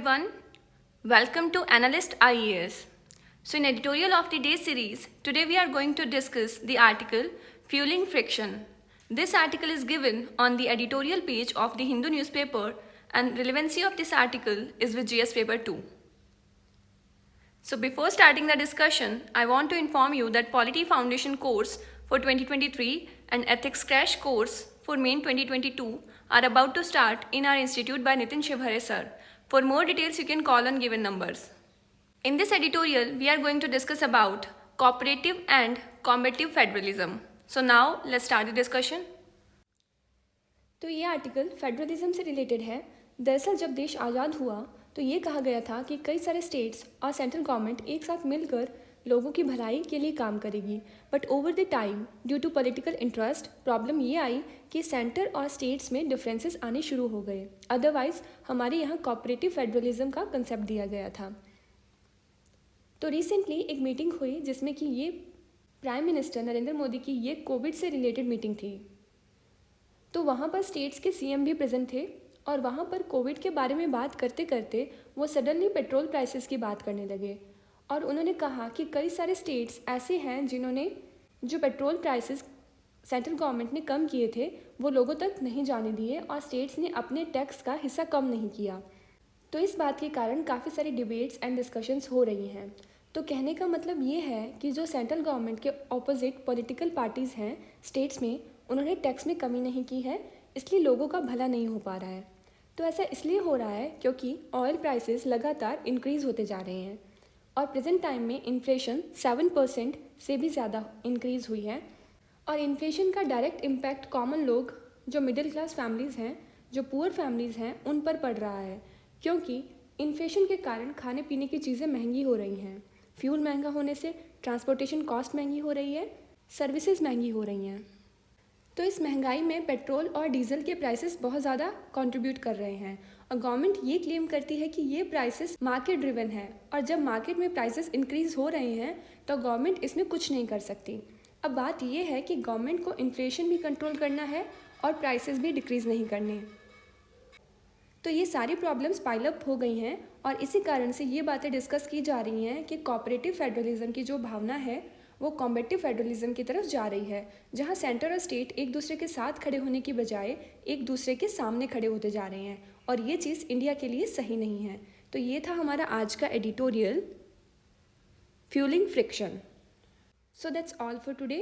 everyone. Welcome to Analyst IAS. So in editorial of the day series, today we are going to discuss the article Fueling Friction. This article is given on the editorial page of the Hindu newspaper and relevancy of this article is with GS paper 2. So before starting the discussion, I want to inform you that Polity Foundation course for 2023 and Ethics Crash course for Main 2022 are about to start in our institute by Nitin Shivhare sir. For more details, you can call on given numbers. In this editorial, we are going to discuss about cooperative and combative federalism. So now let's start the discussion. तो ये article federalism से related है। दरअसल जब देश आज़ाद हुआ तो ये कहा गया था कि कई सारे स्टेट्स और सेंट्रल गवर्नमेंट एक साथ मिलकर लोगों की भलाई के लिए काम करेगी। But over the time due to political interest problem ये आई कि सेंटर और स्टेट्स में डिफरेंसेस आने शुरू हो गए। अदरवाइज हमारे यहाँ कोऑपरेटिव फेडरलिज्म का कंसेप्ट दिया गया था। तो रिसेंटली एक मीटिंग हुई जिसमें कि ये प्राइम मिनिस्टर नरेंद्र मोदी की ये कोविड से रिलेटेड मीटिंग थी। तो वहाँ पर स्टेट्स के सीएम भी प्रेजेंट थे और वहाँ पर कोविड के बारे में बात करते करते वो सडनली पेट्रोल प्राइसेस की बात करने लगे और उन्होंने कहा कि कई सारे स्टेट्स ऐसे हैं जिन्होंने जो पेट्रोल प्राइसेस सेंट्रल गवर्नमेंट ने कम किए थे वो लोगों तक नहीं जाने दिए और स्टेट्स ने अपने टैक्स का हिस्सा कम नहीं किया। तो इस बात के कारण काफ़ी सारी डिबेट्स एंड डिस्कशंस हो रही हैं। तो कहने का मतलब ये है कि जो सेंट्रल गवर्नमेंट के ऑपोजिट पॉलिटिकल पार्टीज़ हैं स्टेट्स में, उन्होंने टैक्स में कमी नहीं की है, इसलिए लोगों का भला नहीं हो पा रहा है। तो ऐसा इसलिए हो रहा है क्योंकि ऑयल प्राइसेस लगातार इंक्रीज़ होते जा रहे हैं और प्रेजेंट टाइम में इन्फ्लेशन 7% से भी ज़्यादा इंक्रीज़ हुई है। और इन्फ्लेशन का डायरेक्ट इम्पैक्ट कॉमन लोग जो मिडिल क्लास फैमिलीज़ हैं, जो पुअर फैमिलीज़ हैं, उन पर पड़ रहा है क्योंकि इन्फ्लेशन के कारण खाने पीने की चीज़ें महंगी हो रही हैं। फ्यूल महंगा होने से ट्रांसपोर्टेशन कॉस्ट महंगी हो रही है, सर्विसेज महंगी हो रही हैं। तो इस महंगाई में पेट्रोल और डीजल के प्राइसेस बहुत ज़्यादा कंट्रीब्यूट कर रहे हैं और गवर्नमेंट ये क्लेम करती है कि ये प्राइसेस मार्केट ड्रिवन है और जब मार्केट में प्राइसेस इंक्रीज़ हो रहे हैं तो गवर्नमेंट इसमें कुछ नहीं कर सकती। अब बात ये है कि गवर्नमेंट को इन्फ्लेशन भी कंट्रोल करना है और प्राइसेस भी डिक्रीज़ नहीं करने। तो ये सारी प्रॉब्लम्स पाइल अप हो गई हैं और इसी कारण से ये बातें डिस्कस की जा रही हैं कि कोऑपरेटिव फेडरलिज्म की जो भावना है वो कॉम्बेटिव फेडरलिज्म की तरफ जा रही है, जहां सेंटर और स्टेट एक दूसरे के साथ खड़े होने की बजाय एक दूसरे के सामने खड़े होते जा रहे हैं और ये चीज़ इंडिया के लिए सही नहीं है। तो ये था हमारा आज का editorial fuelling friction. So that's all for today.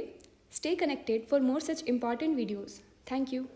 Stay connected for more such important videos. Thank you.